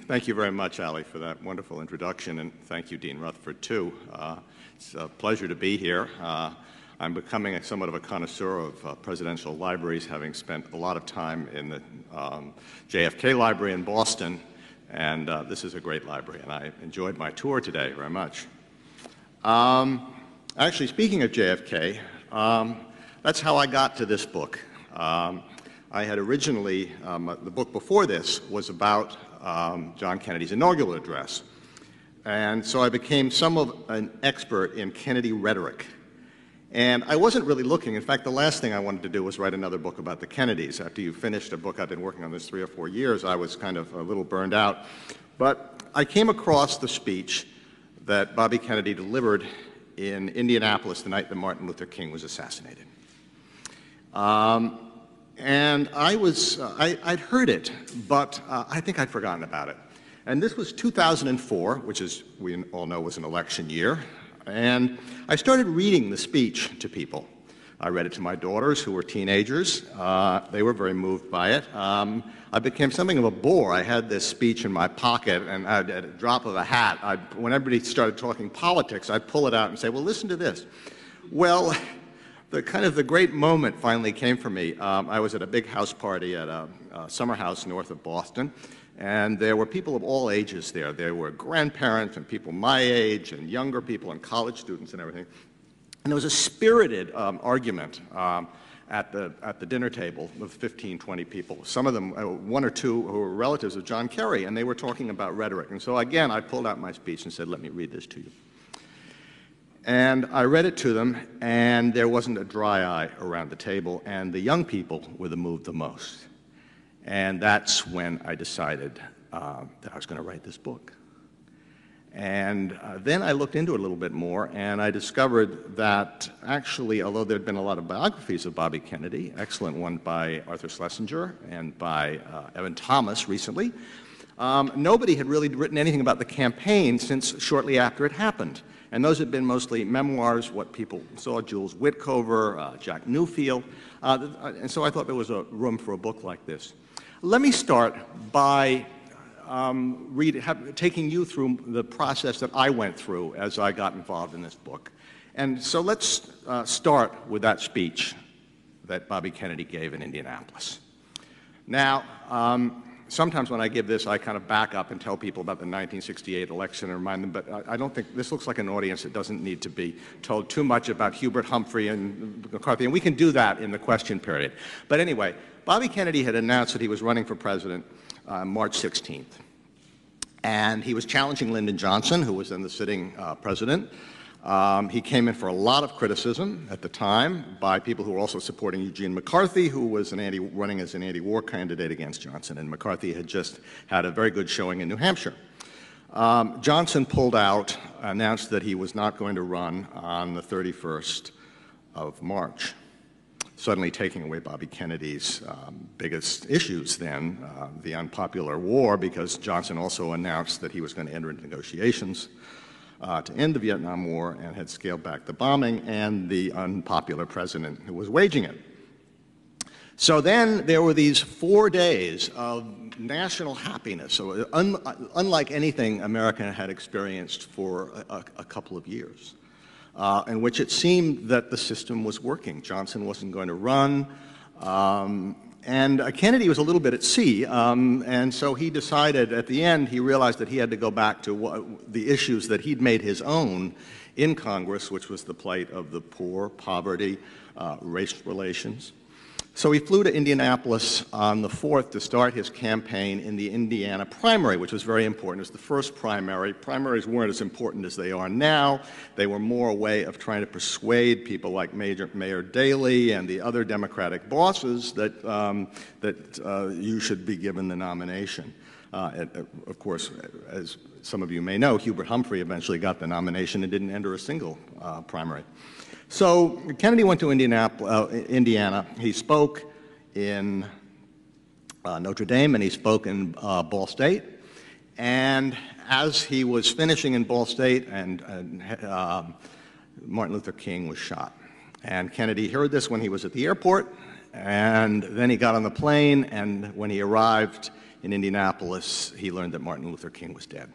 Thank you very much, Ali, for that wonderful introduction, and thank you, Dean Rutherford, too. It's a pleasure to be here. I'm becoming somewhat of a connoisseur of presidential libraries, having spent a lot of time in the JFK Library in Boston, and this is a great library, and I enjoyed my tour today very much. Actually, speaking of JFK, that's how I got to this book. I had originally, the book before this was about John Kennedy's inaugural address. And so I became somewhat of an expert in Kennedy rhetoric. And I wasn't really looking. In fact, the last thing I wanted to do was write another book about the Kennedys. After you finished a book, I've been working on this 3 or 4 years, I was kind of a little burned out. But I came across the speech that Bobby Kennedy delivered in Indianapolis the night that Martin Luther King was assassinated. And I'd heard it, but I think I'd forgotten about it. And this was 2004, which, as we all know, was an election year. And I started reading the speech to people. I read it to my daughters, who were teenagers. They were very moved by it. I became something of a bore. I had this speech in my pocket, and at a drop of a hat, when everybody started talking politics, I'd pull it out and say, well, listen to this. Well, the great moment finally came for me. I was at a big house party at a summer house north of Boston, and there were people of all ages there. There were grandparents and people my age and younger people and college students and everything. And there was a spirited argument at the dinner table with 15, 20 people. Some of them, 1 or 2 who were relatives of John Kerry, and they were talking about rhetoric. And so again, I pulled out my speech and said, let me read this to you. And I read it to them, and there wasn't a dry eye around the table, and the young people were moved the most. And that's when I decided that I was going to write this book. And then I looked into it a little bit more, and I discovered that actually, although there had been a lot of biographies of Bobby Kennedy, excellent one by Arthur Schlesinger and by Evan Thomas recently, nobody had really written anything about the campaign since shortly after it happened. And those had been mostly memoirs, what people saw, Jules Witcover, Jack Newfield. And so I thought there was a room for a book like this. Let me start by taking you through the process that I went through as I got involved in this book. And so let's start with that speech that Bobby Kennedy gave in Indianapolis. Now, sometimes when I give this, I kind of back up and tell people about the 1968 election and remind them, but I don't think this looks like an audience that doesn't need to be told too much about Hubert Humphrey and McCarthy, and we can do that in the question period. But anyway, Bobby Kennedy had announced that he was running for president March 16th. And he was challenging Lyndon Johnson, who was then the sitting president. He came in for a lot of criticism at the time by people who were also supporting Eugene McCarthy, who was running as an anti-war candidate against Johnson. And McCarthy had just had a very good showing in New Hampshire. Johnson pulled out, announced that he was not going to run on the 31st of March, suddenly taking away Bobby Kennedy's biggest issues then, the unpopular war, because Johnson also announced that he was going to enter into negotiations to end the Vietnam War and had scaled back the bombing, and the unpopular president who was waging it. So then there were these 4 days of national happiness, so unlike anything America had experienced for a couple of years, in which it seemed that the system was working. Johnson wasn't going to run, and Kennedy was a little bit at sea, and so he decided at the end, he realized that he had to go back to the issues that he'd made his own in Congress, which was the plight of the poor, poverty, race relations. So he flew to Indianapolis on the 4th to start his campaign in the Indiana primary, which was very important. It was the first primary. Primaries weren't as important as they are now. They were more a way of trying to persuade people like Mayor Daley and the other Democratic bosses that, you should be given the nomination. Of course, as some of you may know, Hubert Humphrey eventually got the nomination and didn't enter a single primary. So Kennedy went to Indiana. He spoke in Notre Dame, and he spoke in Ball State. And as he was finishing in Ball State, Martin Luther King was shot. And Kennedy heard this when he was at the airport, and then he got on the plane, and when he arrived in Indianapolis, he learned that Martin Luther King was dead.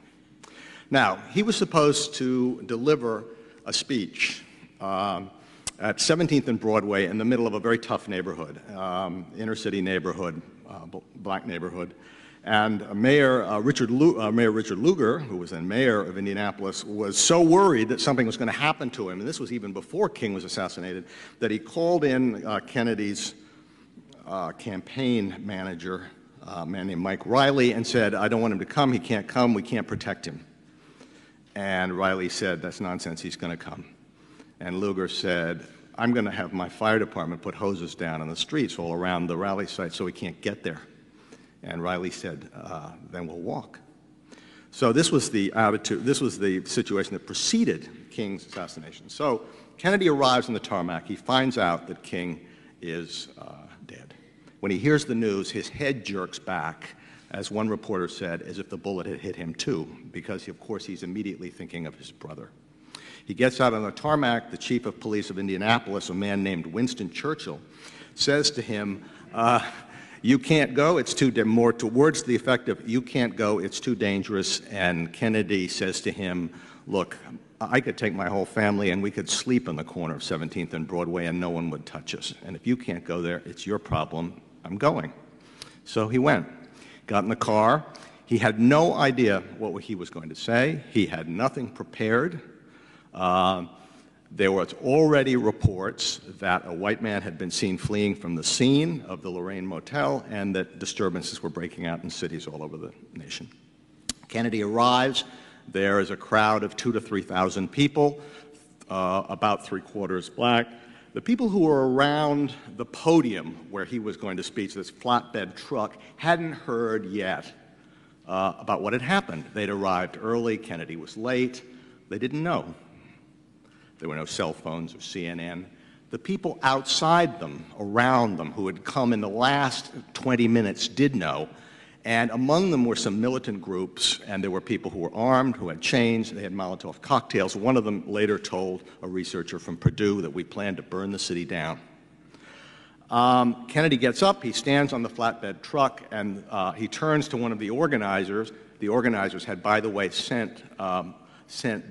Now, he was supposed to deliver a speech at 17th and Broadway in the middle of a very tough neighborhood, inner-city neighborhood, black neighborhood. And Mayor Richard Lugar, who was then mayor of Indianapolis, was so worried that something was going to happen to him, and this was even before King was assassinated, that he called in Kennedy's campaign manager, a man named Mike Riley, and said, "I don't want him to come. He can't come. We can't protect him." And Riley said, "That's nonsense. He's going to come." And Lugar said, "I'm going to have my fire department put hoses down on the streets all around the rally site so he can't get there." And Riley said, "Then we'll walk." So this was the attitude, this was the situation that preceded King's assassination. So Kennedy arrives on the tarmac. He finds out that King is dead. When he hears the news, his head jerks back, as one reporter said, as if the bullet had hit him too, because of course he's immediately thinking of his brother. He gets out on the tarmac. The chief of police of Indianapolis, a man named Winston Churchill, says to him, "You can't go, it's too, more to words to the effect of, you can't go, it's too dangerous." And Kennedy says to him, "Look, I could take my whole family and we could sleep in the corner of 17th and Broadway and no one would touch us. And if you can't go there, it's your problem. I'm going." So he went, got in the car. He had no idea what he was going to say. He had nothing prepared. There was already reports that a white man had been seen fleeing from the scene of the Lorraine Motel and that disturbances were breaking out in cities all over the nation. Kennedy arrives. There is a crowd of 2,000 to 3,000 people, about three-quarters black. The people who were around the podium where he was going to speak, this flatbed truck, hadn't heard yet about what had happened. They'd arrived early. Kennedy was late. They didn't know. There were no cell phones or CNN. The people outside them, around them, who had come in the last 20 minutes did know, and among them were some militant groups, and there were people who were armed, who had chains, they had Molotov cocktails. One of them later told a researcher from Purdue that we planned to burn the city down. Kennedy gets up, he stands on the flatbed truck, and he turns to one of the organizers. The organizers had, by the way, sent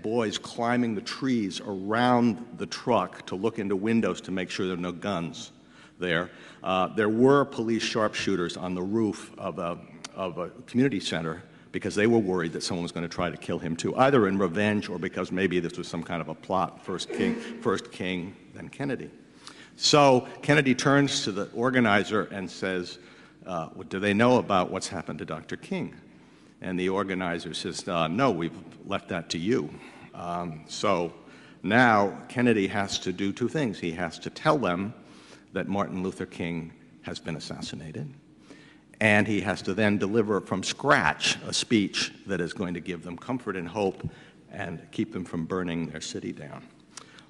boys climbing the trees around the truck to look into windows to make sure there were no guns there. There were police sharpshooters on the roof of a community center because they were worried that someone was going to try to kill him too, either in revenge or because maybe this was some kind of a plot, first King, then Kennedy. So Kennedy turns to the organizer and says, "Do they know about what's happened to Dr. King?" And the organizer says, "No, we've left that to you." So now Kennedy has to do two things. He has to tell them that Martin Luther King has been assassinated, and he has to then deliver from scratch a speech that is going to give them comfort and hope and keep them from burning their city down.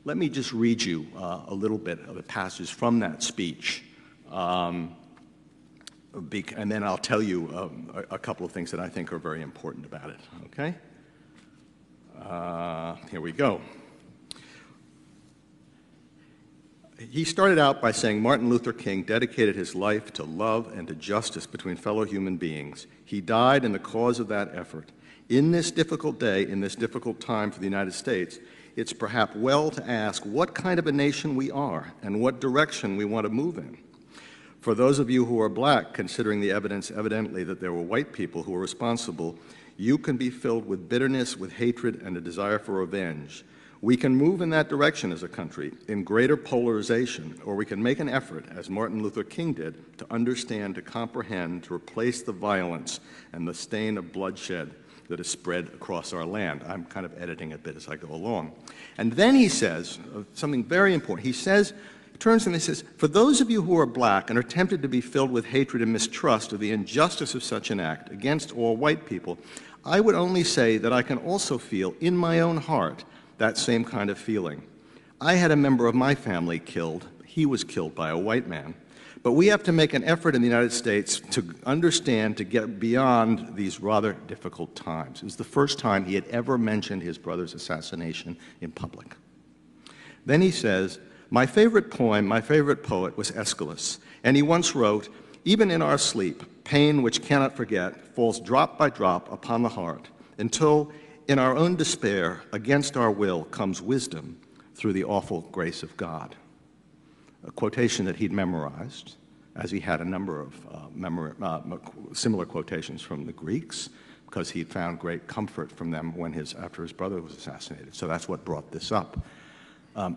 Let me just read you a little bit of a passage from that speech. And then I'll tell you a couple of things that I think are very important about it, okay? Here we go. He started out by saying Martin Luther King dedicated his life to love and to justice between fellow human beings. He died in the cause of that effort. In this difficult day, in this difficult time for the United States, it's perhaps well to ask what kind of a nation we are and what direction we want to move in. For those of you who are black, considering the evidence evidently that there were white people who were responsible, you can be filled with bitterness, with hatred, and a desire for revenge. We can move in that direction as a country, in greater polarization, or we can make an effort, as Martin Luther King did, to understand, to comprehend, to replace the violence and the stain of bloodshed that is spread across our land. I'm kind of editing a bit as I go along. And then he says something very important. He says, turns and he says, for those of you who are black and are tempted to be filled with hatred and mistrust of the injustice of such an act against all white people, I would only say that I can also feel in my own heart that same kind of feeling. I had a member of my family killed. He was killed by a white man. But we have to make an effort in the United States to understand, to get beyond these rather difficult times. It was the first time he had ever mentioned his brother's assassination in public. Then he says, my favorite poem, my favorite poet was Aeschylus, and he once wrote, even in our sleep, pain which cannot forget, falls drop by drop upon the heart, until in our own despair, against our will, comes wisdom through the awful grace of God. A quotation that he'd memorized, as he had a number of similar quotations from the Greeks, because he'd found great comfort from them after his brother was assassinated. So that's what brought this up.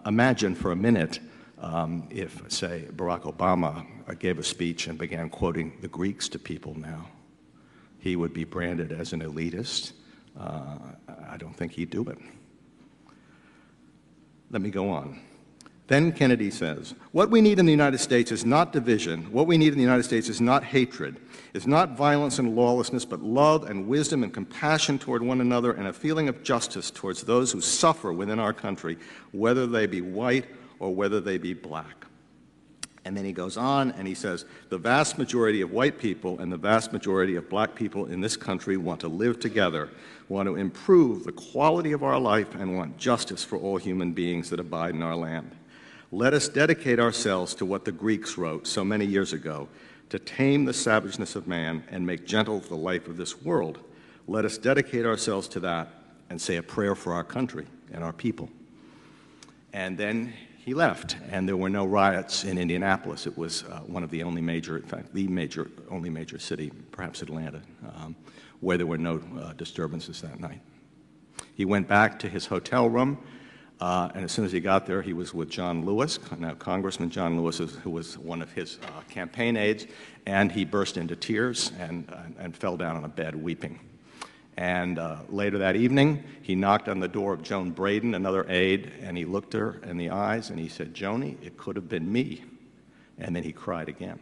Imagine for a minute if, say, Barack Obama gave a speech and began quoting the Greeks to people now. He would be branded as an elitist. I don't think he'd do it. Let me go on. Then Kennedy says, what we need in the United States is not division. What we need in the United States is not hatred. It's not violence and lawlessness, but love and wisdom and compassion toward one another and a feeling of justice towards those who suffer within our country, whether they be white or whether they be black. And then he goes on and he says, the vast majority of white people and the vast majority of black people in this country want to live together, want to improve the quality of our life, and want justice for all human beings that abide in our land. Let us dedicate ourselves to what the Greeks wrote so many years ago, to tame the savageness of man and make gentle the life of this world. Let us dedicate ourselves to that and say a prayer for our country and our people. And then he left, and there were no riots in Indianapolis. It was one of the only major, in fact, the only major city, perhaps Atlanta, where there were no disturbances that night. He went back to his hotel room, and as soon as he got there, he was with John Lewis, now Congressman John Lewis, who was one of his campaign aides, and he burst into tears and fell down on a bed weeping. And later that evening, he knocked on the door of Joan Braden, another aide, and he looked her in the eyes and he said, Joni, it could have been me. And then he cried again.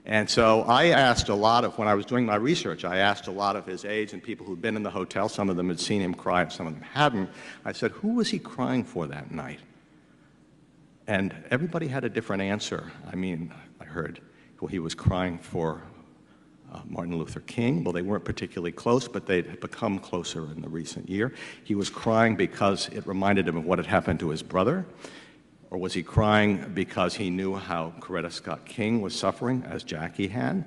And so I asked a lot of, when I was doing my research, I asked a lot of his aides and people who'd been in the hotel. Some of them had seen him cry, some of them hadn't. I said, who was he crying for that night? And everybody had a different answer. I mean, I heard, well, he was crying for Martin Luther King. Well, they weren't particularly close, but they'd become closer in the recent year. He was crying because it reminded him of what had happened to his brother. Or was he crying because he knew how Coretta Scott King was suffering, as Jackie had?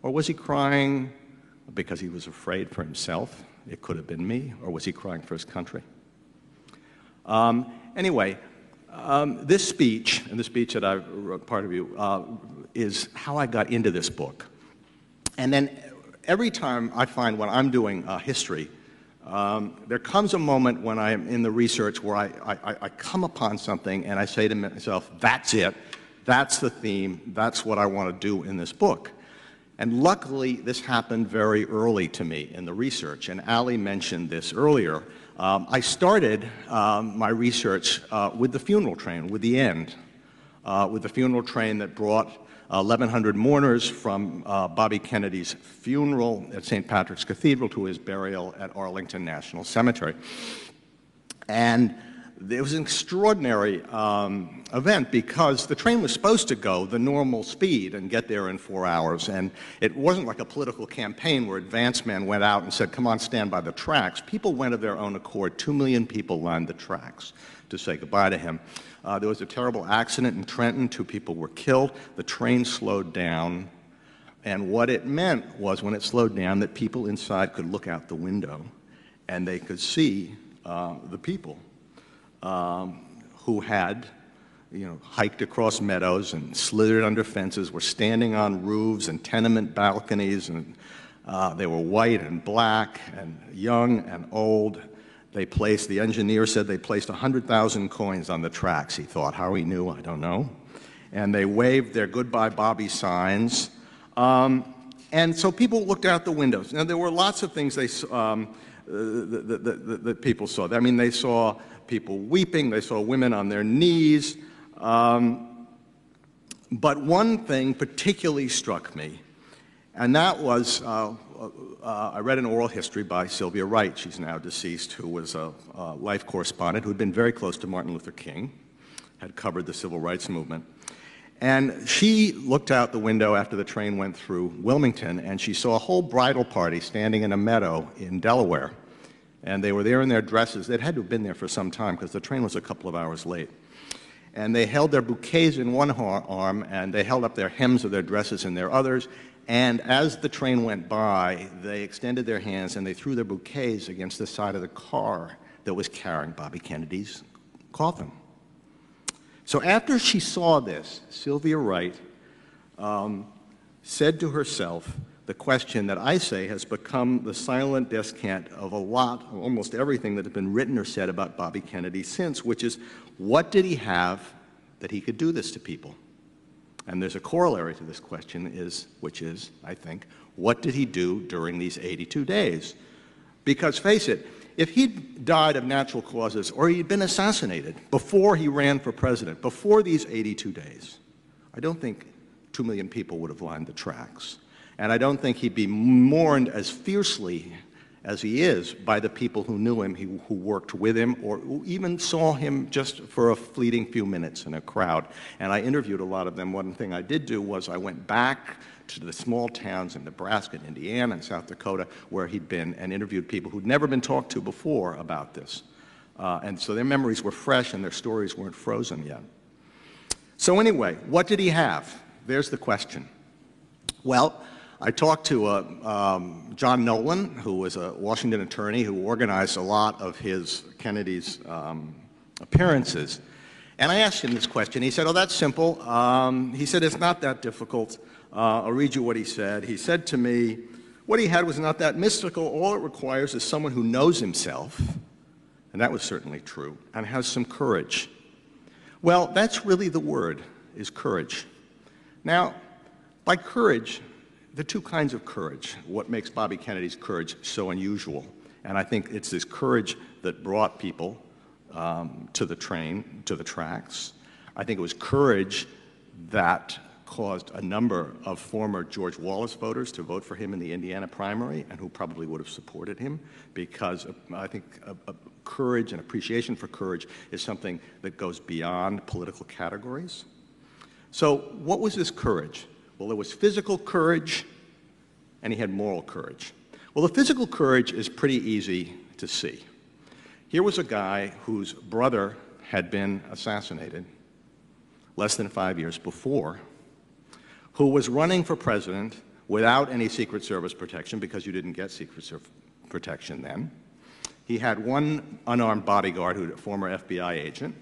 Or was he crying because he was afraid for himself? It could have been me. Or was he crying for his country? Anyway, this speech, and the speech that I wrote part of you, is how I got into this book. And then every time I find when I'm doing history, there comes a moment when I am in the research where I come upon something and I say to myself, that's it, that's the theme, that's what I want to do in this book. And luckily, this happened very early to me in the research, and Ali mentioned this earlier. I started my research with the funeral train, with the end, with the funeral train that brought 1,100 mourners from Bobby Kennedy's funeral at St. Patrick's Cathedral to his burial at Arlington National Cemetery. And it was an extraordinary event because the train was supposed to go the normal speed and get there in 4 hours. And it wasn't like a political campaign where advance men went out and said, come on, stand by the tracks. People went of their own accord. 2 million people lined the tracks to say goodbye to him. There was a terrible accident in Trenton. 2 people were killed. The train slowed down. And what it meant was, when it slowed down, that people inside could look out the window and they could see the people who had, hiked across meadows and slithered under fences, were standing on roofs and tenement balconies, and they were white and black and young and old. The engineer said they placed 100,000 coins on the tracks. He thought. How he knew, I don't know. And they waved their Goodbye Bobby signs. And so people looked out the windows. Now, there were lots of things that people saw. I mean, they saw people weeping. They saw women on their knees. But one thing particularly struck me, and that was I read an oral history by Sylvia Wright. She's now deceased, who was a life correspondent who had been very close to Martin Luther King, had covered the civil rights movement. And she looked out the window after the train went through Wilmington, and she saw a whole bridal party standing in a meadow in Delaware. And they were there in their dresses. They'd had to have been there for some time because the train was a couple of hours late. And they held their bouquets in one arm, and they held up their hems of their dresses in their others, And as the train went by, they extended their hands and they threw their bouquets against the side of the car that was carrying Bobby Kennedy's coffin. So after she saw this, Sylvia Wright said to herself the question that I say has become the silent descant of almost everything that has been written or said about Bobby Kennedy since, which is, what did he have that he could do this to people? And there's a corollary to this question, which is, I think, what did he do during these 82 days? Because face it, if he'd died of natural causes or he'd been assassinated before he ran for president, before these 82 days, I don't think 2 million people would have lined the tracks. And I don't think he'd be mourned as fiercely as he is by the people who knew him, who worked with him, or who even saw him just for a fleeting few minutes in a crowd. And I interviewed a lot of them. One thing I did do was I went back to the small towns in Nebraska, and Indiana, and South Dakota, where he'd been, and interviewed people who'd never been talked to before about this. And so their memories were fresh and their stories weren't frozen yet. So anyway, what did he have? There's the question. Well, I talked to John Nolan, who was a Washington attorney who organized a lot of Kennedy's appearances. And I asked him this question. He said, oh, that's simple. He said, it's not that difficult. I'll read you what he said. He said to me, what he had was not that mystical. All it requires is someone who knows himself, and that was certainly true, and has some courage. Well, that's really the word, is courage. Now, by courage, there are two kinds of courage. What makes Bobby Kennedy's courage so unusual? And I think it's this courage that brought people to the train, to the tracks. I think it was courage that caused a number of former George Wallace voters to vote for him in the Indiana primary, and who probably would have supported him, because I think courage and appreciation for courage is something that goes beyond political categories. So what was this courage? Well, there was physical courage, and he had moral courage. Well, the physical courage is pretty easy to see. Here was a guy whose brother had been assassinated less than 5 years before, who was running for president without any Secret Service protection, because you didn't get Secret Service protection then. He had one unarmed bodyguard, who was a former FBI agent.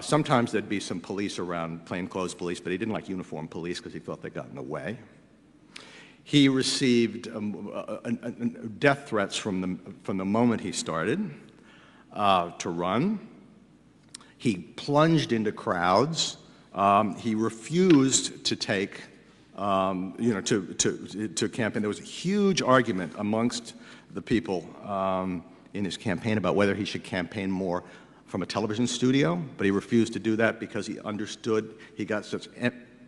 Sometimes there'd be some police around, plainclothes police, but he didn't like uniformed police because he thought they got in the way. He received death threats from the moment he started to run. He plunged into crowds. He refused to take, to campaign. There was a huge argument amongst the people in his campaign about whether he should campaign more from a television studio, but he refused to do that because he understood he got such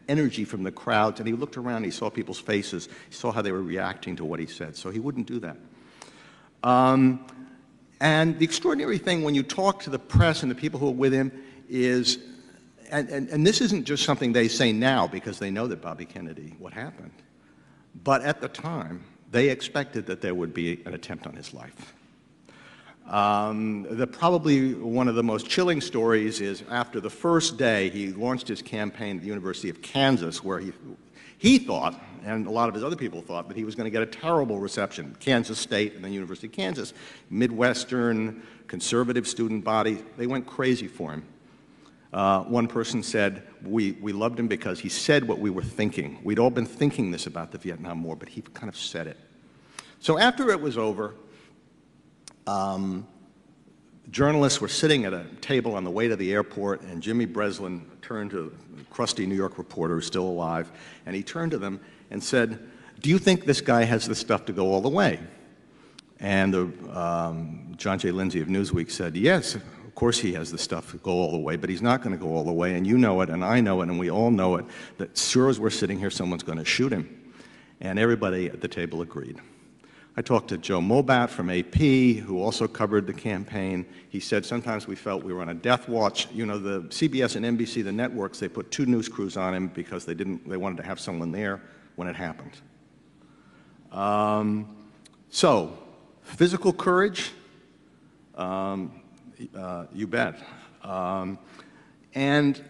energy from the crowds, and he looked around, he saw people's faces, he saw how they were reacting to what he said, so he wouldn't do that. And the extraordinary thing when you talk to the press and the people who are with him is, and this isn't just something they say now because they know that Bobby Kennedy, what happened, but at the time, they expected that there would be an attempt on his life. Probably one of the most chilling stories is after the first day, he launched his campaign at the University of Kansas, where he thought, and a lot of his other people thought, that he was going to get a terrible reception. Kansas State and the University of Kansas, Midwestern, conservative student body, they went crazy for him. One person said, we loved him because he said what we were thinking. We'd all been thinking this about the Vietnam War, but he kind of said it. So after it was over, journalists were sitting at a table on the way to the airport, and Jimmy Breslin turned to a crusty New York reporter who's still alive, and he turned to them and said, do you think this guy has the stuff to go all the way? And John J. Lindsay of Newsweek said, yes, of course he has the stuff to go all the way, but he's not going to go all the way, and you know it, and I know it, and we all know it, that sure as we're sitting here, someone's going to shoot him. And everybody at the table agreed. I talked to Joe Mobat from AP, who also covered the campaign. He said sometimes we felt we were on a death watch. You know, the CBS and NBC, the networks, they put 2 news crews on him because they wanted to have someone there when it happened. So, physical courage, you bet. And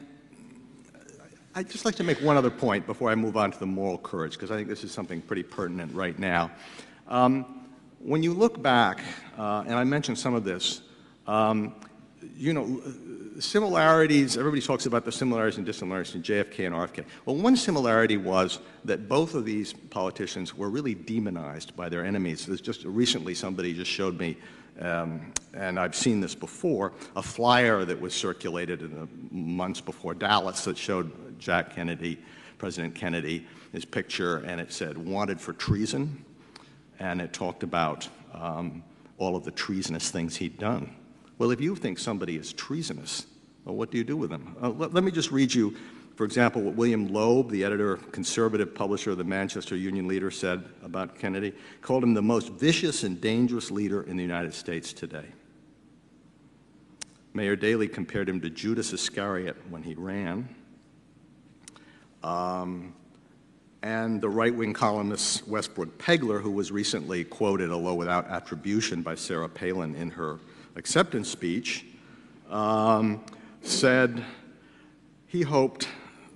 I'd just like to make one other point before I move on to the moral courage, because I think this is something pretty pertinent right now. When you look back, and I mentioned some of this, you know, similarities, everybody talks about the similarities and dissimilarities in JFK and RFK. Well, one similarity was that both of these politicians were really demonized by their enemies. There's just recently somebody just showed me, and I've seen this before, a flyer that was circulated in the months before Dallas that showed Jack Kennedy, President Kennedy, his picture, and it said, "Wanted for treason," and it talked about all of the treasonous things he'd done. Well, if you think somebody is treasonous, well, what do you do with them? Let me just read you, for example, what William Loeb, the editor, conservative publisher of the Manchester Union Leader, said about Kennedy. Called him the most vicious and dangerous leader in the United States today. Mayor Daley compared him to Judas Iscariot when he ran. And the right-wing columnist Westbrook Pegler, who was recently quoted, although without attribution, by Sarah Palin in her acceptance speech, said he hoped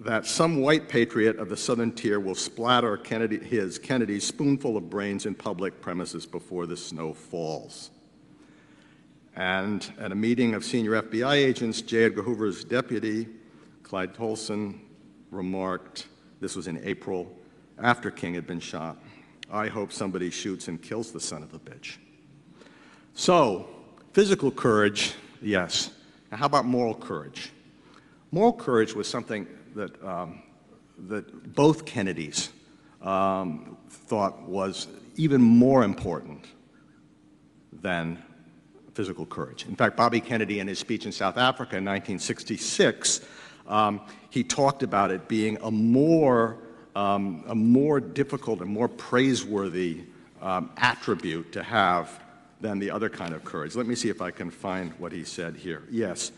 that some white patriot of the Southern tier will splatter Kennedy's spoonful of brains in public premises before the snow falls. And at a meeting of senior FBI agents, J. Edgar Hoover's deputy, Clyde Tolson, remarked, this was in April, after King had been shot, "I hope somebody shoots and kills the son of a bitch." So, physical courage, yes. Now, how about moral courage? Moral courage was something that, that both Kennedys thought was even more important than physical courage. In fact, Bobby Kennedy, in his speech in South Africa in 1966, he talked about it being a more difficult and more praiseworthy attribute to have than the other kind of courage. Let me see if I can find what he said here. Yes.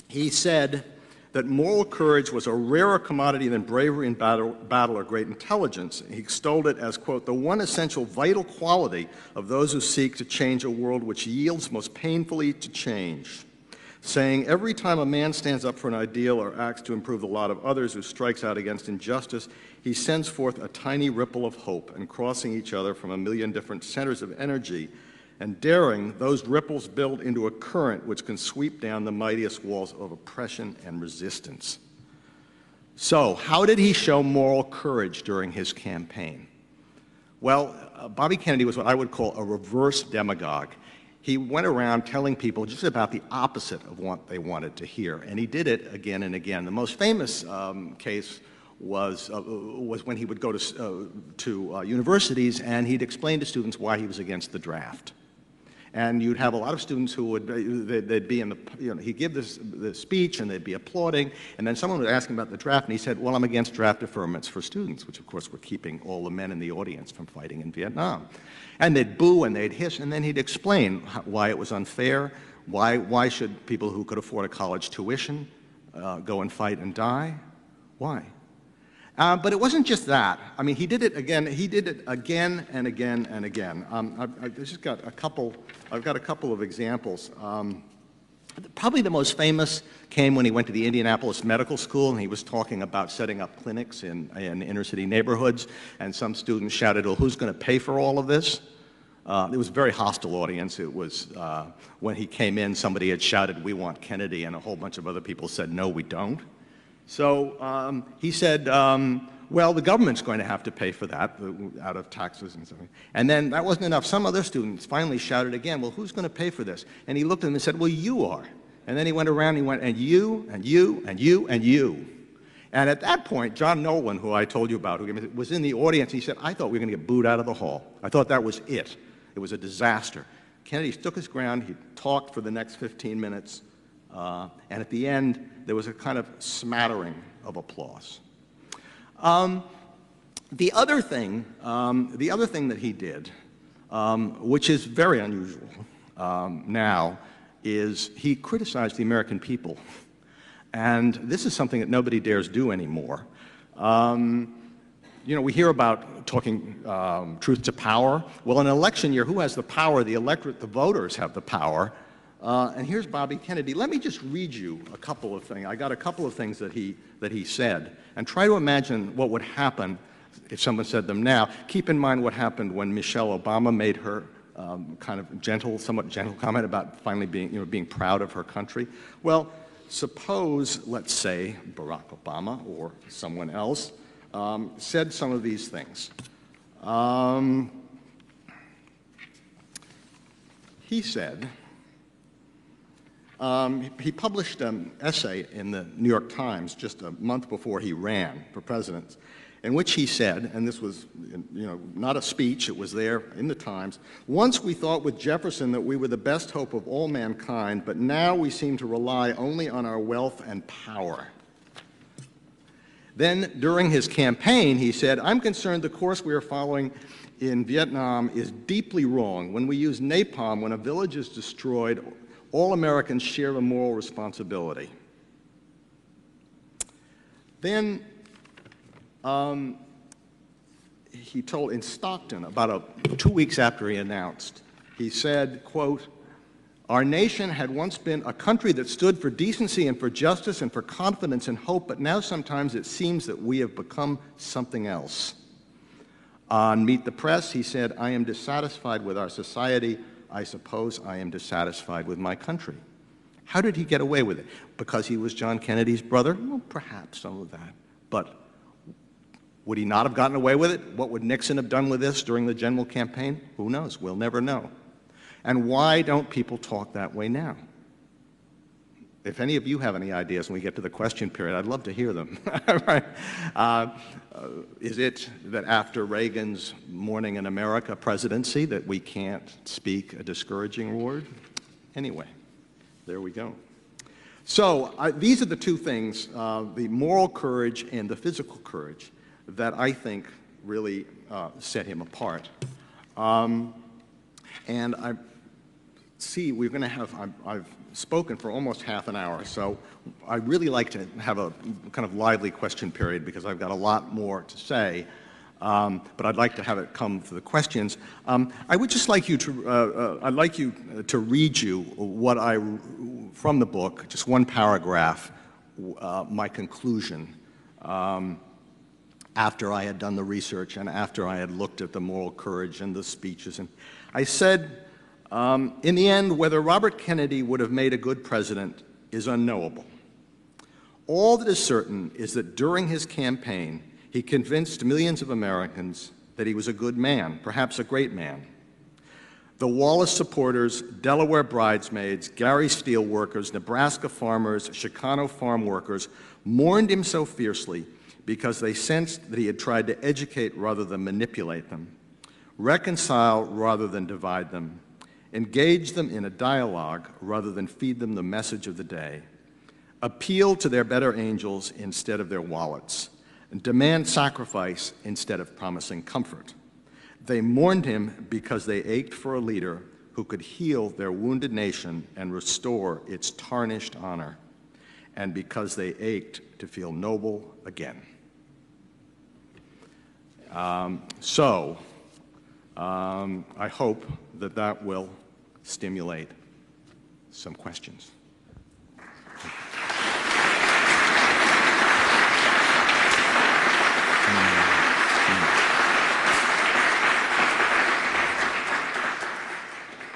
He said that moral courage was a rarer commodity than bravery in battle or great intelligence. He extolled it as, quote, the one essential vital quality of those who seek to change a world which yields most painfully to change, saying, every time a man stands up for an ideal or acts to improve the lot of others or strikes out against injustice, he sends forth a tiny ripple of hope, and crossing each other from a million different centers of energy, and daring, those ripples build into a current which can sweep down the mightiest walls of oppression and resistance. So, how did he show moral courage during his campaign? Well, Bobby Kennedy was what I would call a reverse demagogue. He went around telling people just about the opposite of what they wanted to hear, and he did it again and again. The most famous case was when he would go to universities, and he'd explain to students why he was against the draft. And you'd have a lot of students who would, they'd be in the, you know, he'd give this speech and they'd be applauding, and then someone would ask him about the draft, and he said, well, I'm against draft deferments for students, which of course were keeping all the men in the audience from fighting in Vietnam. And they'd boo and they'd hiss, and then he'd explain why it was unfair, why should people who could afford a college tuition go and fight and die? Why? But it wasn't just that. I mean, he did it again and again and again. I've just got a couple, I've got a couple of examples. Probably the most famous came when he went to the Indianapolis Medical School, and he was talking about setting up clinics in inner city neighborhoods, and some students shouted, well, who's going to pay for all of this? It was a very hostile audience. It was, when he came in, somebody had shouted, we want Kennedy, and a whole bunch of other people said, no, we don't. So he said, well, the government's going to have to pay for that out of taxes and something. And then that wasn't enough. Some other students finally shouted again, well, who's going to pay for this? And he looked at them and said, well, you are. And then he went around and he went, and you, and you, and you, and you. And at that point, John Nolan, who I told you about, who was in the audience, he said, I thought we were going to get booed out of the hall. I thought that was it. It was a disaster. Kennedy took his ground. He talked for the next 15 minutes. And at the end, there was a kind of smattering of applause. The other thing that he did, which is very unusual now, is he criticized the American people. And this is something that nobody dares do anymore. You know, we hear about talking truth to power. Well, in an election year, who has the power? The electorate, the voters have the power. And here's Bobby Kennedy. Let me just read you a couple of things. I got a couple of things that he said, and try to imagine what would happen if someone said them now. Keep in mind what happened when Michelle Obama made her kind of somewhat gentle comment about finally being proud of her country. Well, suppose, let's say, Barack Obama or someone else said some of these things. He said, he published an essay in the New York Times just a month before he ran for president, in which he said, and this was, not a speech, it was there in the Times, "Once we thought with Jefferson that we were the best hope of all mankind, but now we seem to rely only on our wealth and power." Then, during his campaign, he said, "I'm concerned the course we are following in Vietnam is deeply wrong. When we use napalm, when a village is destroyed, all Americans share a moral responsibility." Then he told in Stockton, about 2 weeks after he announced, he said, quote, "Our nation had once been a country that stood for decency and for justice and for confidence and hope, but now sometimes it seems that we have become something else." On Meet the Press, he said, "I am dissatisfied with our society. I suppose I am dissatisfied with my country." How did he get away with it? Because he was John Kennedy's brother? Well, perhaps some of that. But would he not have gotten away with it? What would Nixon have done with this during the general campaign? Who knows? We'll never know. And why don't people talk that way now? If any of you have any ideas when we get to the question period, I'd love to hear them. Right? Is it that after Reagan's Morning in America presidency that we can't speak a discouraging word? Anyway, there we go. So these are the two things, the moral courage and the physical courage, that I think really set him apart. And I see we're going to have, I've spoken for almost half an hour, so I'd really like to have a kind of lively question period because I've got a lot more to say, but I'd like to have it come to the questions. I would just like you to, I'd like you to read you from the book, just one paragraph, my conclusion, after I had done the research and after I had looked at the moral courage and the speeches. And I said, in the end, whether Robert Kennedy would have made a good president is unknowable. All that is certain is that during his campaign, he convinced millions of Americans that he was a good man, perhaps a great man. The Wallace supporters, Delaware bridesmaids, Gary steel workers, Nebraska farmers, Chicano farm workers mourned him so fiercely because they sensed that he had tried to educate rather than manipulate them, reconcile rather than divide them, engage them in a dialogue rather than feed them the message of the day, appeal to their better angels instead of their wallets, and demand sacrifice instead of promising comfort. They mourned him because they ached for a leader who could heal their wounded nation and restore its tarnished honor, and because they ached to feel noble again. I hope that that will stimulate some questions.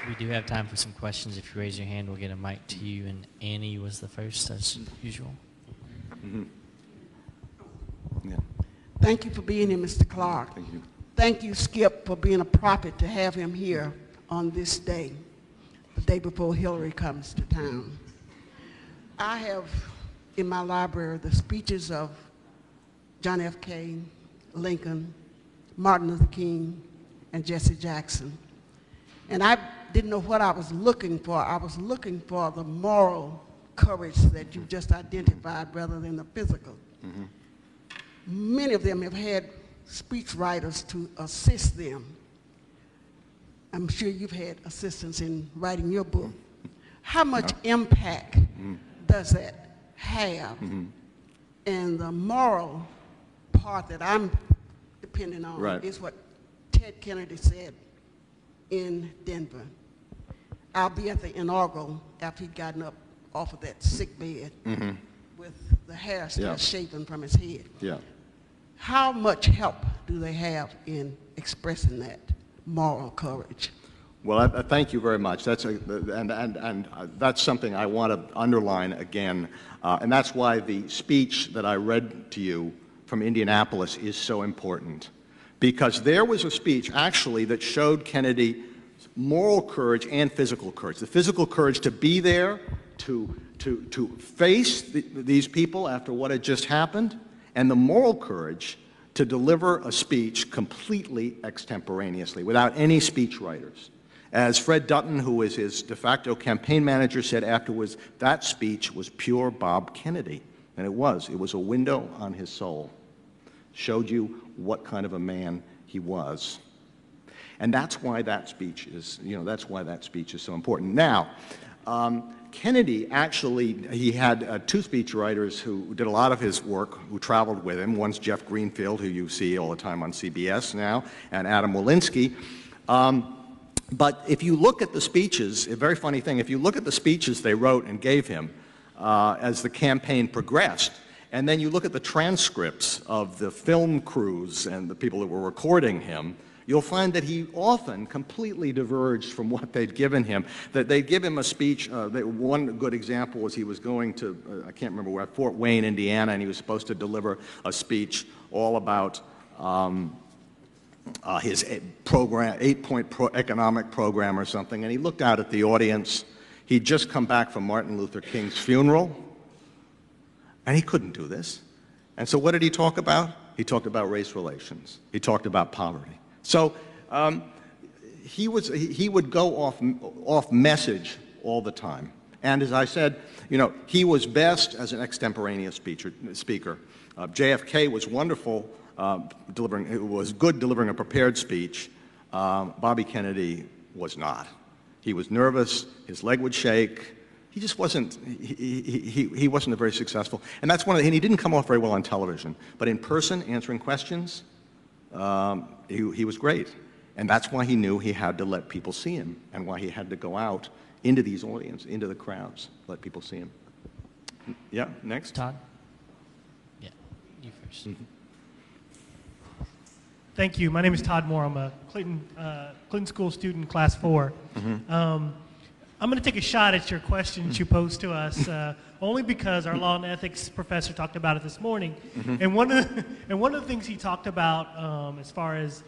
We do have time for some questions. If you raise your hand, we'll get a mic to you. And Annie was the first, as usual. Mm-hmm. Yeah. Thank you for being here, Mr. Clarke. Thank you. Thank you, Skip, for being a prophet to have him here on this day, the day before Hillary comes to town. I have in my library the speeches of John F. Kennedy, Lincoln, Martin Luther King, and Jesse Jackson. And I didn't know what I was looking for. I was looking for the moral courage that you just identified rather than the physical. Mm-hmm. Many of them have had speech writers to assist them. I'm sure you've had assistance in writing your book. How much impact does that have? And the moral part that I'm depending on is what Ted Kennedy said in Denver. I'll be at the inaugural after he'd gotten up off of that sick bed with the hair still shaven from his head. Yeah. How much help do they have in expressing that moral courage? Well, I thank you very much. That's that's something I want to underline again, and that's why the speech that I read to you from Indianapolis is so important, because there was a speech actually that showed Kennedy's moral courage and physical courage. The physical courage to be there, to face these people after what had just happened, and the moral courage to deliver a speech completely extemporaneously, without any speechwriters. As Fred Dutton, who was his de facto campaign manager, said afterwards, that speech was pure Bob Kennedy. And it was a window on his soul. Showed you what kind of a man he was. And that's why that speech is, that's why that speech is so important. Now, Kennedy actually, he had two speechwriters who did a lot of his work, who traveled with him. One's Jeff Greenfield, who you see all the time on CBS now, and Adam Walensky. But if you look at the speeches, a very funny thing, if you look at the speeches they wrote and gave him as the campaign progressed, and then you look at the transcripts of the film crews and the people that were recording him, you'll find that he often completely diverged from what they'd given him. That they'd give him a speech, one good example was he was going to, I can't remember where, Fort Wayne, Indiana, and he was supposed to deliver a speech all about his program, 8-point economic program or something, and he looked out at the audience. He'd just come back from Martin Luther King's funeral, and he couldn't do this. And so what did he talk about? He talked about race relations. He talked about poverty. So he would go off message all the time. And as I said, he was best as an extemporaneous speaker. JFK was wonderful. It was good delivering a prepared speech. Bobby Kennedy was not. He was nervous. His leg would shake. He just wasn't. He wasn't very successful. And that's one of the. And he didn't come off very well on television. But in person, answering questions, he was great. And that's why he knew he had to let people see him, and why he had to go out into these audiences, into the crowds, let people see him. Yeah. Next. Todd. Yeah. You first. Mm-hmm. Thank you. My name is Todd Moore. I'm a Clinton School student, class 4. Mm-hmm. I'm going to take a shot at your question that you posed to us, only because our law and ethics professor talked about it this morning. Mm-hmm. And one of the things he talked about, as far as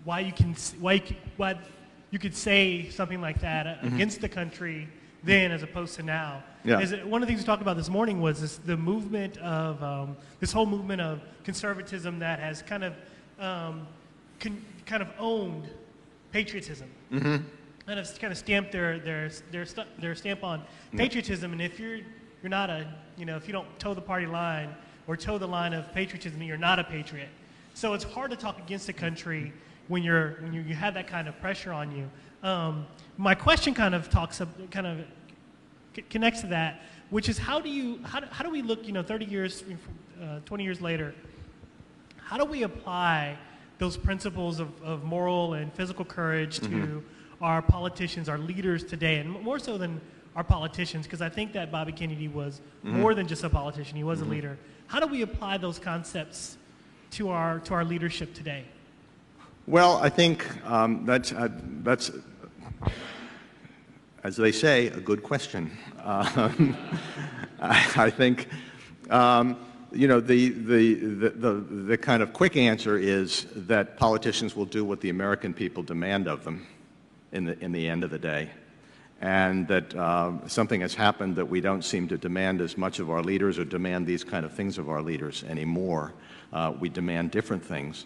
why you could say something like that mm-hmm. against the country then as opposed to now. Yeah. One of the things we talked about this morning was the movement of this whole movement of conservatism that has kind of owned patriotism, mm-hmm. and have kind of stamped their stamp on patriotism. And if you're not if you don't toe the party line or toe the line of patriotism, you're not a patriot. So it's hard to talk against the country when you have that kind of pressure on you. My question kind of connects to that, which is how do we look 30 years, 20 years later, how do we apply those principles of moral and physical courage mm-hmm. to our politicians, our leaders today, and more so than our politicians, because I think that Bobby Kennedy was mm-hmm. more than just a politician, he was mm-hmm. a leader. How do we apply those concepts to our leadership today? Well, I think that's as they say, a good question. I think the kind of quick answer is that politicians will do what the American people demand of them in the end of the day, and that something has happened that we don't seem to demand as much of our leaders or demand these kind of things of our leaders anymore. We demand different things.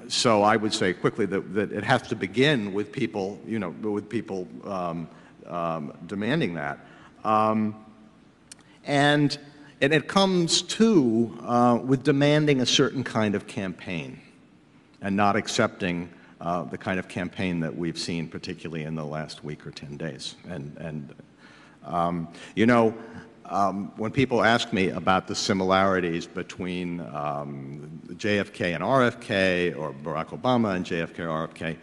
So I would say quickly that it has to begin with people, demanding that, and it comes too with demanding a certain kind of campaign, and not accepting the kind of campaign that we've seen, particularly in the last week or 10 days. When people ask me about the similarities between JFK and RFK, or Barack Obama and JFK or RFK,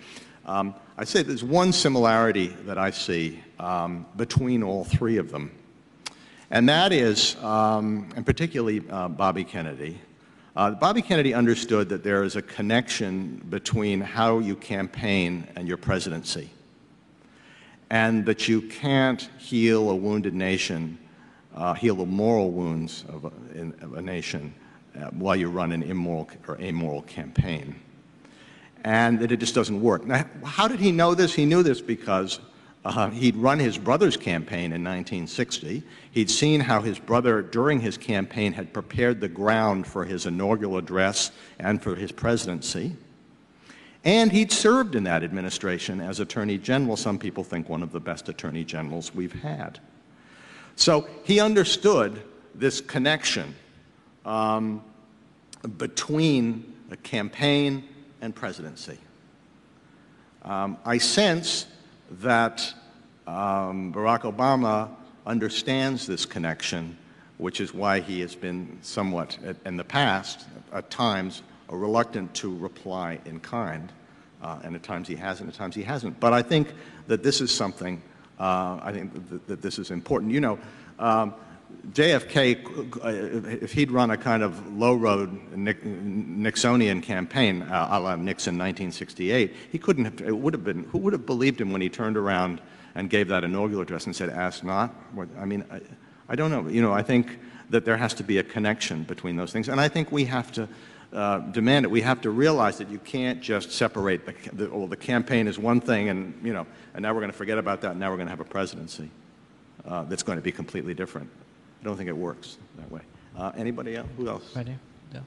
I I say there's one similarity that I see between all three of them, and that is, and particularly Bobby Kennedy. Bobby Kennedy understood that there is a connection between how you campaign and your presidency, and that you can't heal a wounded nation, heal the moral wounds of a nation while you run an immoral or amoral campaign, and that it just doesn't work. Now, how did he know this? He knew this because he'd run his brother's campaign in 1960. He'd seen how his brother, during his campaign, had prepared the ground for his inaugural address and for his presidency. And he'd served in that administration as Attorney General. Some people think one of the best Attorney Generals we've had. So he understood this connection between a campaign and presidency. I sense that Barack Obama understands this connection, which is why he has been somewhat, in the past, at times, reluctant to reply in kind, and at times he has, and at times he hasn't. But I think that this is something, I think that this is important. You know, JFK, if he'd run a kind of low-road Nixonian campaign, a la Nixon 1968, he couldn't have, it would have been, who would have believed him when he turned around and gave that inaugural address and said, "Ask not"? I mean, I don't know. You know, I think that there has to be a connection between those things, and I think we have to demand it. We have to realize that you can't just separate the campaign is one thing, and you know, and now we're going to forget about that, and now we're going to have a presidency that's going to be completely different. I don't think it works that way. Anybody else? Who else? Right here. Yeah.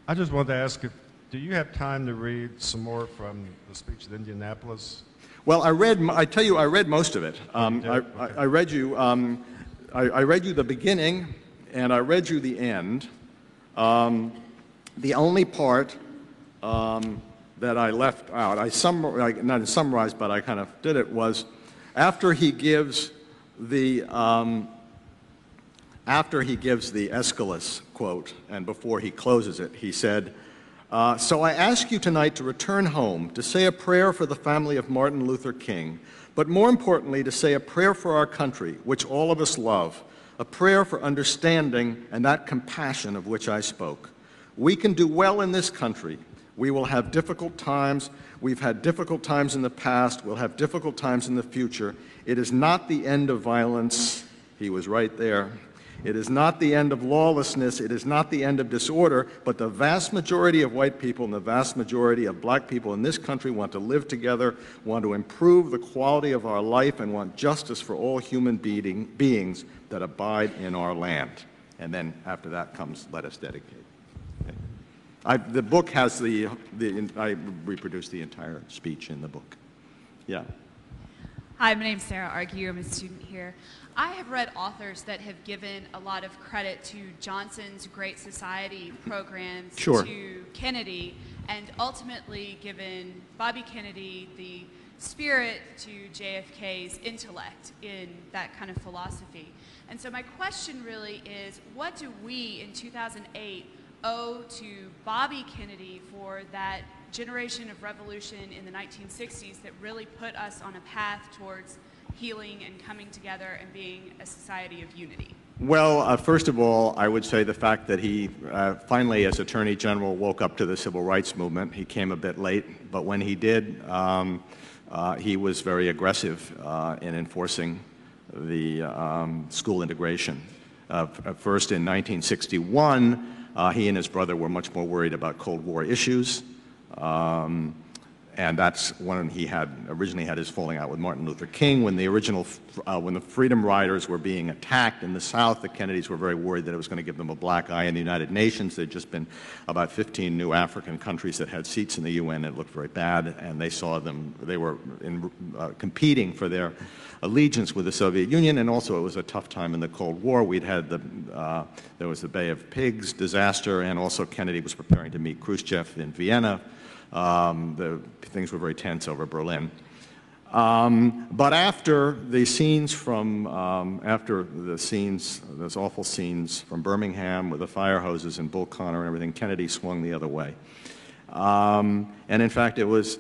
I just wanted to ask if, do you have time to read some more from the speech at Indianapolis? Well, I tell you, I read most of it. I read you, I read you the beginning, and I read you the end. The only part that I left out, not summarized, but I kind of did it, was after he gives the Aeschylus quote, and before he closes it, he said, "So I ask you tonight to return home, to say a prayer for the family of Martin Luther King, but more importantly, to say a prayer for our country, which all of us love, a prayer for understanding and that compassion of which I spoke. We can do well in this country. We will have difficult times. We've had difficult times in the past. We'll have difficult times in the future. It is not the end of violence." He was right there. "It is not the end of lawlessness. It is not the end of disorder, but the vast majority of white people and the vast majority of black people in this country want to live together, want to improve the quality of our life, and want justice for all human beings that abide in our land." And then after that comes, "Let us dedicate." Okay. The book has I reproduced the entire speech in the book. Yeah. Hi, my name's Sarah Argue. I'm a student here. I have read authors that have given a lot of credit to Johnson's Great Society programs, Sure, to Kennedy, and ultimately given Bobby Kennedy the spirit to JFK's intellect in that kind of philosophy. And so my question really is, what do we in 2008 owe to Bobby Kennedy for that generation of revolution in the 1960s that really put us on a path towards healing and coming together and being a society of unity? Well, first of all, I would say the fact that he finally, as Attorney General, woke up to the civil rights movement. He came a bit late, but when he did, he was very aggressive in enforcing the school integration. First, in 1961, he and his brother were much more worried about Cold War issues. And that's when he originally had his falling out with Martin Luther King. When when the Freedom Riders were being attacked in the South, the Kennedys were very worried that it was going to give them a black eye in the United Nations. There'd just been about 15 new African countries that had seats in the UN. It looked very bad, and they were competing for their allegiance with the Soviet Union, and also it was a tough time in the Cold War. There was the Bay of Pigs disaster, and also Kennedy was preparing to meet Khrushchev in Vienna. Things were very tense over Berlin. But after the scenes those awful scenes from Birmingham with the fire hoses and Bull Connor and everything, Kennedy swung the other way. And in fact, he was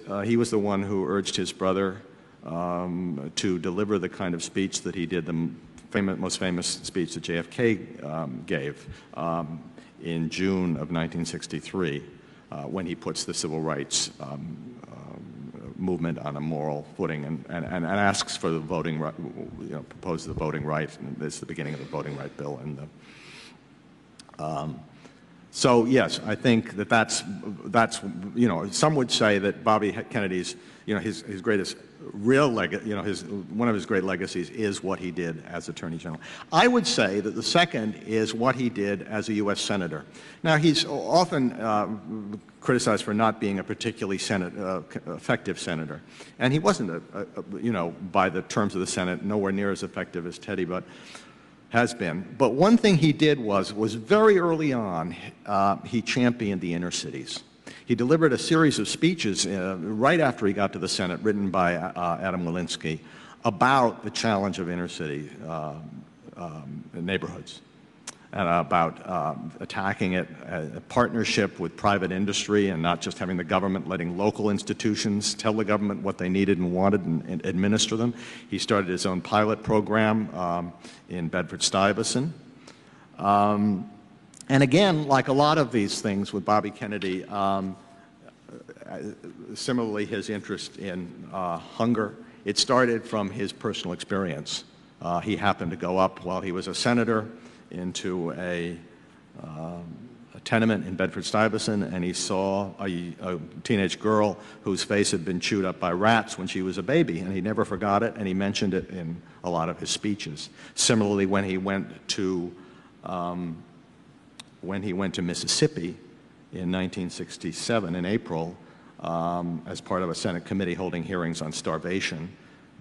the one who urged his brother to deliver the kind of speech that he did, the most famous speech that JFK gave in June of 1963, when he puts the civil rights movement on a moral footing and asks for the voting right, proposes the voting right, and it's the beginning of the voting right bill. And so yes, I think that's some would say that Bobby Kennedy's his greatest real one of his great legacies is what he did as Attorney General. I would say that the second is what he did as a U.S. Senator. Now, he's often criticized for not being a particularly effective senator, and he wasn't, by the terms of the Senate, nowhere near as effective as Teddy, but has been. But one thing he did was very early on, he championed the inner cities. He delivered a series of speeches right after he got to the Senate, written by Adam Walensky, about the challenge of inner city neighborhoods, and about attacking it, a partnership with private industry, and not just having the government letting local institutions tell the government what they needed and wanted and administer them. He started his own pilot program in Bedford-Stuyvesant. And again, like a lot of these things with Bobby Kennedy, similarly his interest in hunger, it started from his personal experience. He happened to go up while he was a senator into a tenement in Bedford-Stuyvesant, and he saw a teenage girl whose face had been chewed up by rats when she was a baby, and he never forgot it, and he mentioned it in a lot of his speeches. Similarly, when he went to Mississippi in 1967, in April, as part of a Senate committee holding hearings on starvation,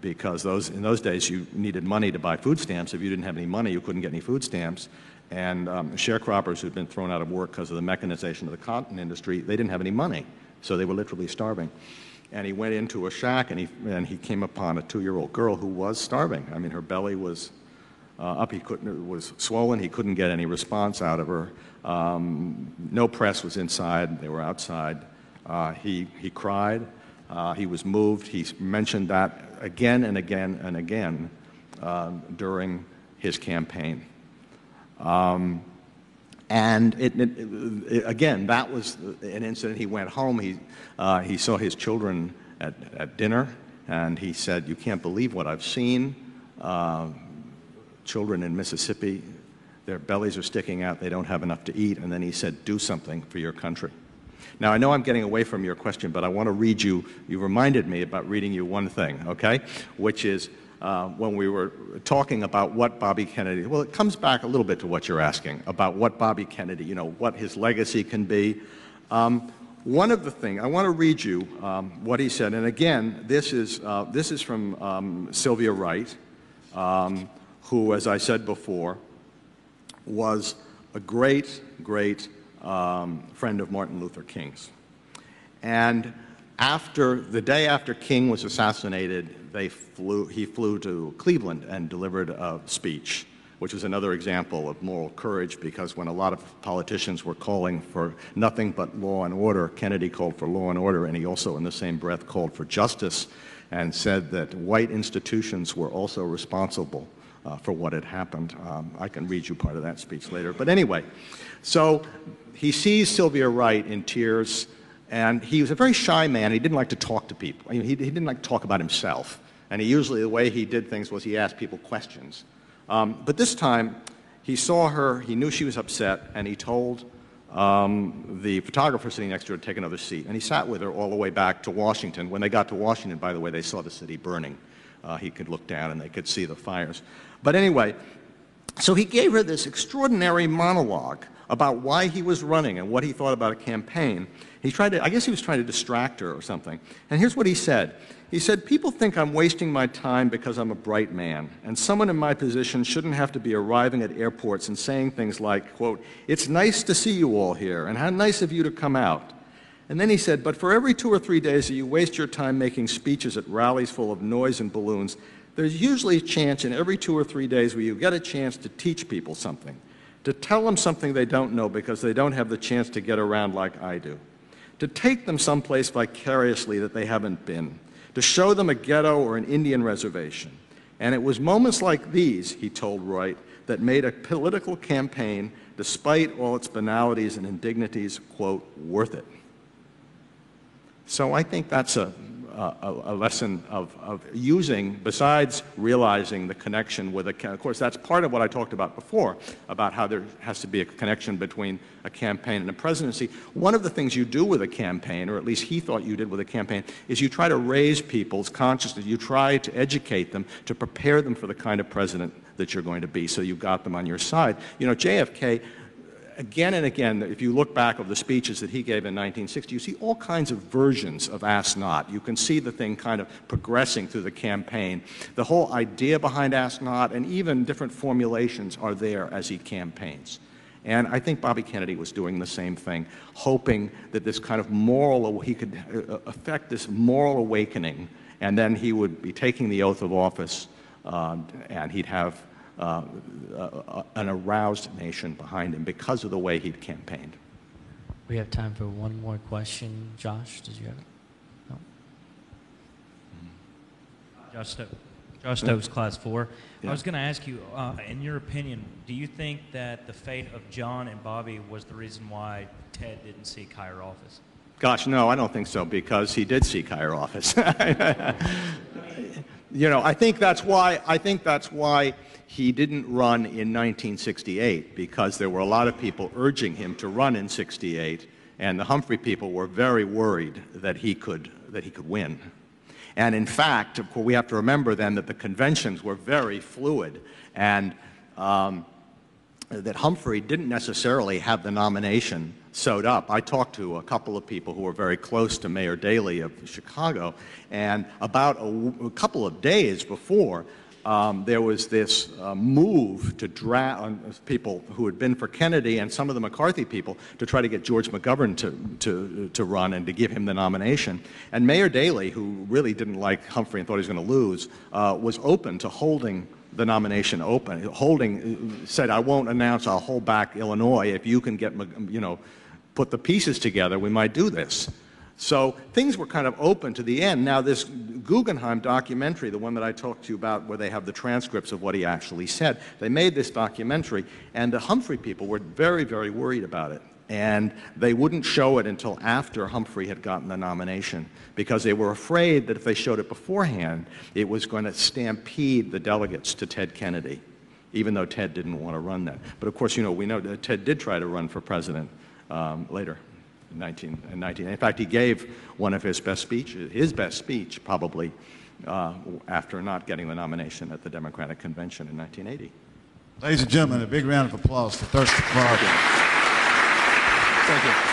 because in those days you needed money to buy food stamps. If you didn't have any money, you couldn't get any food stamps. And sharecroppers who'd been thrown out of work because of the mechanization of the cotton industry, they didn't have any money, so they were literally starving. And he went into a shack, and he came upon a 2-year-old girl who was starving. I mean, her belly was up, it was swollen, he couldn't get any response out of her. No press was inside, they were outside. He cried, he was moved, he mentioned that again and again and again during his campaign. And again, that was an incident. He went home, he saw his children at dinner, and he said, "You can't believe what I've seen. Children in Mississippi, their bellies are sticking out, they don't have enough to eat." And then he said, "Do something for your country." Now, I know I'm getting away from your question, but I want to read you reminded me about reading you one thing, okay? Which is when we were talking about what Bobby Kennedy, well, it comes back a little bit to what you're asking, about what Bobby Kennedy, what his legacy can be. One of the things, I want to read you what he said, and again, this is from Sylvia Wright, who, as I said before, was a great, great friend of Martin Luther King's. And the day after King was assassinated, he flew to Cleveland and delivered a speech, which was another example of moral courage, because when a lot of politicians were calling for nothing but law and order, Kennedy called for law and order, and he also in the same breath called for justice and said that white institutions were also responsible for what had happened. I can read you part of that speech later. But anyway, so he sees Sylvia Wright in tears, and he was a very shy man. He didn't like to talk to people. He didn't like to talk about himself. And the way he did things was he asked people questions. But this time, he saw her, he knew she was upset, and he told the photographer sitting next to her to take another seat. And he sat with her all the way back to Washington. When they got to Washington, by the way, they saw the city burning. He could look down and they could see the fires. But anyway, so he gave her this extraordinary monologue about why he was running and what he thought about a campaign. I guess he was trying to distract her or something. And here's what he said. He said, "People think I'm wasting my time because I'm a bright man, and someone in my position shouldn't have to be arriving at airports and saying things like, quote, 'It's nice to see you all here, and how nice of you to come out.' And then he said, 'But for every 2 or 3 days that you waste your time making speeches at rallies full of noise and balloons, there's usually a chance in every 2 or 3 days where you get a chance to teach people something, to tell them something they don't know because they don't have the chance to get around like I do. to take them someplace vicariously that they haven't been, to show them a ghetto or an Indian reservation. And it was moments like these, he told Wright, that made a political campaign, despite all its banalities and indignities, quote, worth it. So I think that's a lesson of using, besides realizing the connection with of course, that's part of what I talked about before, about how there has to be a connection between a campaign and a presidency. One of the things you do with a campaign, or at least he thought you did with a campaign, is you try to raise people's consciousness. You try to educate them, to prepare them for the kind of president that you're going to be, so you've got them on your side. You know, JFK, again and again, if you look back over the speeches that he gave in 1960, you see all kinds of versions of Ask Not. You can see the thing kind of progressing through the campaign. The whole idea behind Ask Not and even different formulations are there as he campaigns. And I think Bobby Kennedy was doing the same thing, hoping that this kind of he could affect this moral awakening, and then he would be taking the oath of office, and he'd have an aroused nation behind him because of the way he'd campaigned. We have time for one more question. Josh, did you have it? No. Josh Stokes, Class 4. Yeah. I was going to ask you, in your opinion, do you think that the fate of John and Bobby was the reason why Ted didn't seek higher office? Gosh, no, I don't think so, because he did seek higher office. You know, I think that's why he didn't run in 1968, because there were a lot of people urging him to run in '68, and the Humphrey people were very worried that he could win. And in fact, of course, we have to remember then that the conventions were very fluid, and that Humphrey didn't necessarily have the nomination sewed up. I talked to a couple of people who were very close to Mayor Daley of Chicago, and about a couple of days before, there was this move to drag people who had been for Kennedy and some of the McCarthy people to try to get George McGovern to run and to give him the nomination. And Mayor Daley, who really didn't like Humphrey and thought he was going to lose, was open to holding the nomination open. Said, I won't announce, I'll hold back Illinois. If you can get, put the pieces together, we might do this. So things were kind of open to the end. Now this Guggenheim documentary, the one that I talked to you about where they have the transcripts of what he actually said, they made this documentary, and the Humphrey people were very, very worried about it. And they wouldn't show it until after Humphrey had gotten the nomination, because they were afraid that if they showed it beforehand, it was going to stampede the delegates to Ted Kennedy, even though Ted didn't want to run that. But of course, we know that Ted did try to run for president later. In 19. In fact, he gave one of his best speech probably, after not getting the nomination at the Democratic Convention in 1980. Ladies and gentlemen, a big round of applause for Thurston Clarke. Thank you.